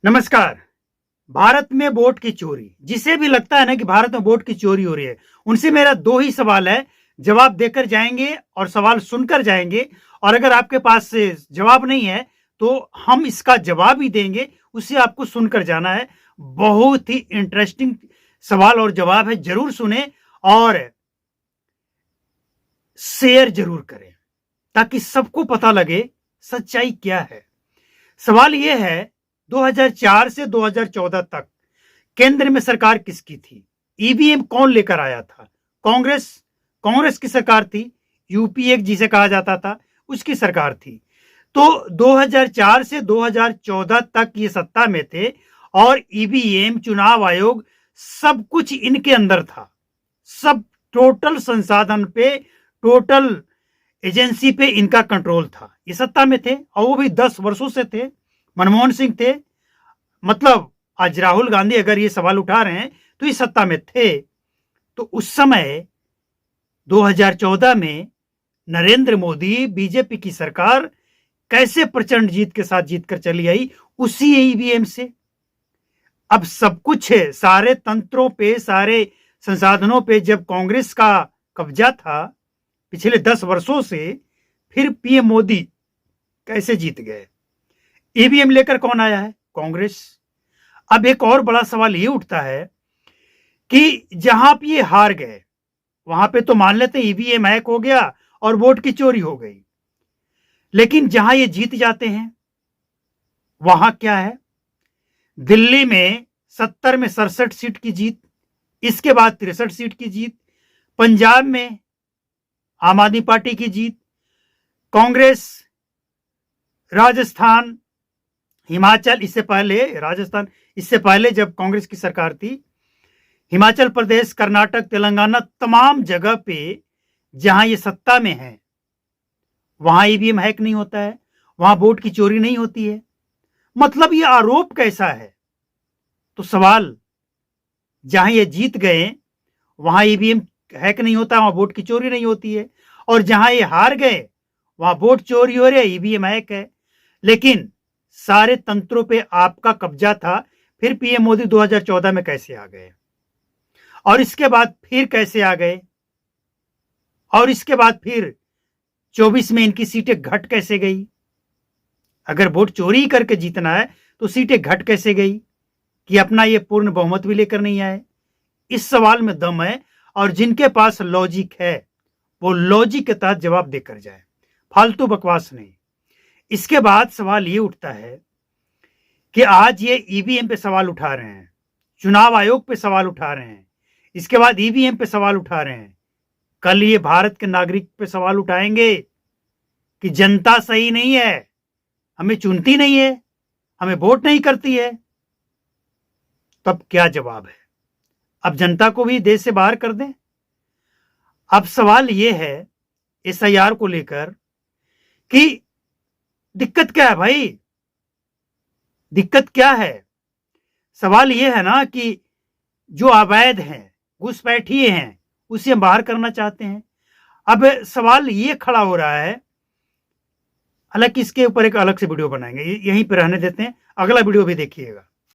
नमस्कार। भारत में वोट की चोरी, जिसे भी लगता है ना कि भारत में वोट की चोरी हो रही है, उनसे मेरा दो ही सवाल है। जवाब देकर जाएंगे और सवाल सुनकर जाएंगे, और अगर आपके पास से जवाब नहीं है तो हम इसका जवाब ही देंगे, उसे आपको सुनकर जाना है। बहुत ही इंटरेस्टिंग सवाल और जवाब है, जरूर सुने और शेयर जरूर करें ताकि सबको पता लगे सच्चाई क्या है। सवाल यह है, 2004 से 2014 तक केंद्र में सरकार किसकी थी? ईवीएम कौन लेकर आया था? कांग्रेस कांग्रेस की सरकार थी। यूपीए जिसे कहा जाता था, उसकी सरकार थी। तो 2004 से 2014 तक ये सत्ता में थे और ईवीएम, चुनाव आयोग, सब कुछ इनके अंदर था। सब टोटल संसाधन पे, टोटल एजेंसी पे इनका कंट्रोल था। ये सत्ता में थे और वो भी 10 वर्षों से थे। मनमोहन सिंह थे। मतलब आज राहुल गांधी अगर ये सवाल उठा रहे हैं तो ये सत्ता में थे। तो उस समय 2014 में नरेंद्र मोदी, बीजेपी की सरकार कैसे प्रचंड जीत के साथ जीत कर चली आई? उसी ईवीएम से। अब सब कुछ है, सारे तंत्रों पे, सारे संसाधनों पे जब कांग्रेस का कब्जा था पिछले 10 वर्षों से, फिर पीएम मोदी कैसे जीत गए? ईवीएम लेकर कौन आया है? कांग्रेस। अब एक और बड़ा सवाल ये उठता है कि जहां पे ये हार गए वहां पे तो मान लेते हैं ईवीएम हैक हो गया और वोट की चोरी हो गई, लेकिन जहां ये जीत जाते हैं वहां क्या है? दिल्ली में 70 में 67 सीट की जीत, इसके बाद 63 सीट की जीत। पंजाब में आम आदमी पार्टी की जीत। कांग्रेस, राजस्थान, हिमाचल, इससे पहले जब कांग्रेस की सरकार थी, हिमाचल प्रदेश, कर्नाटक, तेलंगाना, तमाम जगह पे जहां ये सत्ता में है वहां ईवीएम हैक नहीं होता है, वहां वोट की चोरी नहीं होती है। मतलब ये आरोप कैसा है? तो सवाल, जहां ये जीत गए वहां ईवीएम हैक नहीं होता, वहां वोट की चोरी नहीं होती है, और जहां ये हार गए वहां वोट चोरी हो रही है, ईवीएम हैक है। लेकिन सारे तंत्रों पे आपका कब्जा था। फिर पीएम मोदी 2014 में कैसे आ गए? और इसके बाद फिर कैसे आ गए? और इसके बाद फिर 24 में इनकी सीटें घट कैसे गई? अगर वोट चोरी करके जीतना है तो सीटें घट कैसे गई कि अपना ये पूर्ण बहुमत भी लेकर नहीं आए? इस सवाल में दम है, और जिनके पास लॉजिक है वो लॉजिक के तहत जवाब देकर जाए, फालतू बकवास नहीं। इसके बाद सवाल ये उठता है कि आज ये ईवीएम पे सवाल उठा रहे हैं, चुनाव आयोग पे सवाल उठा रहे हैं, इसके बाद ईवीएम पे सवाल उठा रहे हैं। कल ये भारत के नागरिक पे सवाल उठाएंगे कि जनता सही नहीं है, हमें चुनती नहीं है, हमें वोट नहीं करती है। तब क्या जवाब है? अब जनता को भी देश से बाहर कर दें? अब सवाल यह है एसआईआर को लेकर कि दिक्कत क्या है भाई? दिक्कत क्या है? सवाल यह है ना कि जो अवैध हैं, घुसपैठिए हैं, उसे हम बाहर करना चाहते हैं। अब सवाल ये खड़ा हो रहा है, हालांकि इसके ऊपर एक अलग से वीडियो बनाएंगे, यहीं पर रहने देते हैं, अगला वीडियो भी देखिएगा।